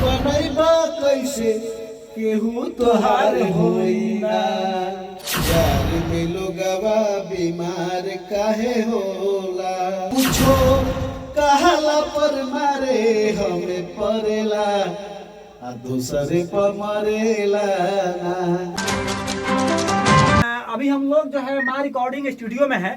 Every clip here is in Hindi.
बनैबा कैसे केहू तोहार होइना। प्यार में लोगवा बीमार काहे होला, कुछो कहला पर मारे हमें परेला आ दूसरे पर मरेला ना। अभी हम लोग जो है हमारे रिकॉर्डिंग स्टूडियो में है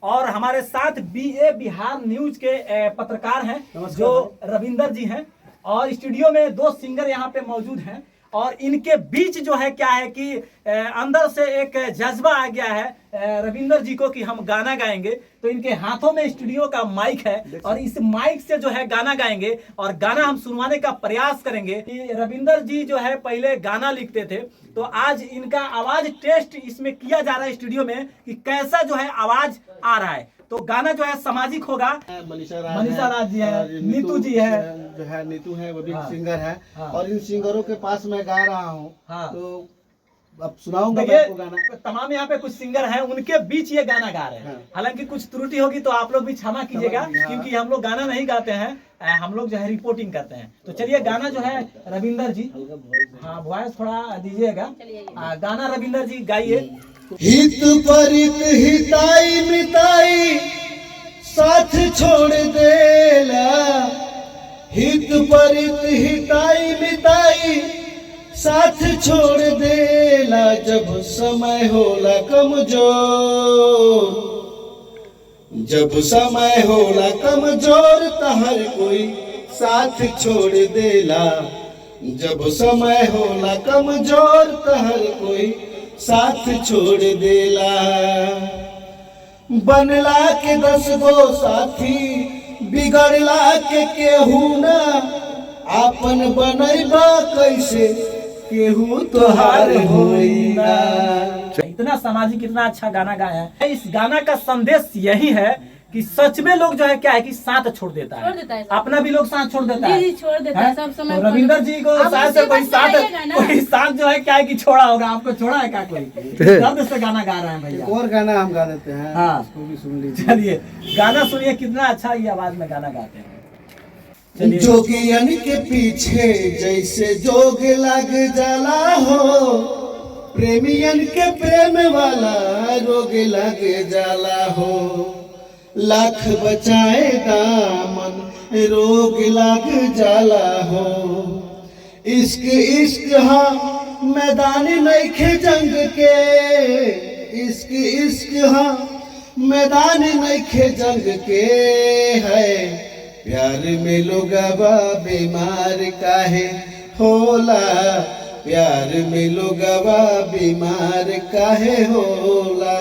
और हमारे साथ बीए बिहार न्यूज के पत्रकार हैं जो रविंदर जी हैं और स्टूडियो में दो सिंगर यहाँ पे मौजूद हैं और इनके बीच जो है क्या है कि अंदर से एक जज्बा आ गया है रविंदर जी को कि हम गाना गाएंगे। तो इनके हाथों में स्टूडियो का माइक है और इस माइक से जो है गाना गाएंगे और गाना हम सुनवाने का प्रयास करेंगे कि रविंदर जी जो है पहले गाना लिखते थे तो आज इनका आवाज टेस्ट इसमें किया जा रहा है स्टूडियो में कि कैसा जो है आवाज आ रहा है। तो गाना जो है सामाजिक होगा। मनीषा राज जी है, नीतू जी है, जो है नीतू है वो भी सिंगर है। और इन सिंगरों के पास मैं गा रहा हूँ। तो अब सुनाऊंगा मैं आपको गाना। तमाम यहाँ पे कुछ सिंगर हैं उनके बीच ये गाना गा रहे हैं। हालांकि कुछ त्रुटि होगी तो आप लोग भी क्षमा कीजिएगा क्योंकि हम लोग गाना नहीं गाते हैं, हम लोग जो है रिपोर्टिंग करते हैं। तो चलिए गाना जो है रविंदर जी, हाँ वॉइस थोड़ा दीजिएगा, गाना रविंदर जी गाइए। हित परित हिताई मिताई साथ छोड़ देला, हित परित हिताई मिताई साथ छोड़ देला। जब समय होला कमजोर, जब समय होला कमजोर त हर कोई साथ छोड़ देला। जब समय होला कमजोर त हर कोई साथ छोड़ देला। बनला के 10 गो साथी बिगड़ला के केहू ना, आपन बनैबा कैसे केहू तोहार होइना। इतना सामाजिक इतना अच्छा गाना गाया है। इस गाना का संदेश यही है कि सच में लोग जो है क्या है कि साथ छोड़ देता है, अपना भी लोग साथ छोड़ देता है, छोड़ देता है सब समय। तो रविंदर जी को शायद से कोई साथ जो है क्या है कि छोड़ा होगा। आपको छोड़ा है क्या कोई? दर्द से गाना गा रहे हैं भैया। और गाना हम गा देते हैं, हाँ उसको भी सुन लीजिए। चलिए गाना सुनिए, कितना अच्छा ये आवाज में गाना गाते हैं। जोगियन के पीछे जैसे जोग लग जाला हो, प्रेमियन के प्रेम वाला रोग लग जाला हो। लाख बचाए दामन रोग लग जाला हो। इश्क इश्क हाँ मैदान नइखे जंग के, इश्क इश्क हाँ मैदान नइखे जंग के है। प्यार में लोगवा बीमार काहे होला, प्यार में लोगवा बीमार काहे होला।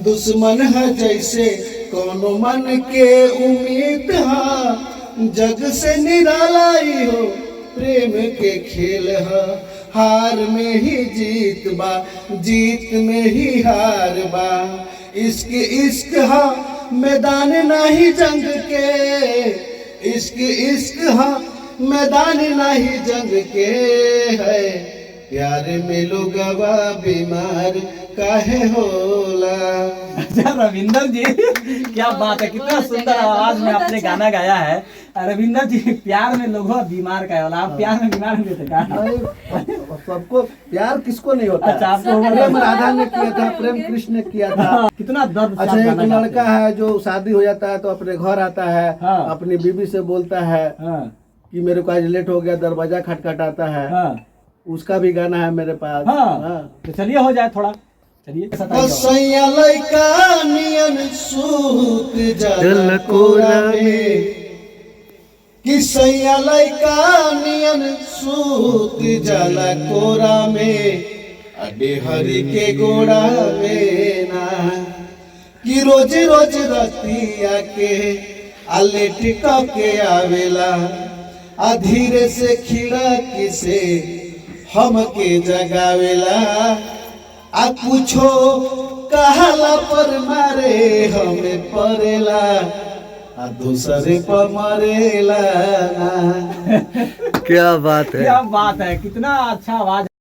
दुश्मन है जैसे कोनो मन के उम्मीद हा, जग से निरालाई हो प्रेम के खेल हा। हार में ही जीत बा, जीत में ही हार बा। इश्क इश्क हा मैदान नहीं जंग के, इश्क इश्क हा मैदान नहीं जंग के है। प्यार में लोगवा बीमार काहे होला। अच्छा रविंदर जी क्या बात है, कितना सुंदर आवाज में आपने गाना गाया है। रविंदर जी प्यार में लोग बीमार का होला, आप प्यार में बीमार हुए थे क्या? सबको प्यार किसको नहीं होता। अच्छा आपको प्रेम राधा ने किया था, प्रेम कृष्ण ने किया था। कितना दर्द। अच्छा एक लड़का है जो शादी हो जाता है तो अपने घर आता है, अपनी बीवी से बोलता है कि मेरे को आज लेट हो गया, दरवाजा खटखटाता है। उसका भी गाना है मेरे पास। तो चलिए हो जाए थोड़ा, चलिए। सैया लइका नियन सूत जाला कोरा में, कि सैया लइका नियन सूत जाला कोरा में। अडे हरी के गोड़ा में ना, कि रोज रोज रतिया के आलेट के आवेला। आ धीरे से खिड़की से हमके जगावेला। आ कुछो कहला पर मारे हमें परेला, आ दूसरे पर मरेला ना। क्या बात है, क्या बात है, कितना अच्छा आवाज।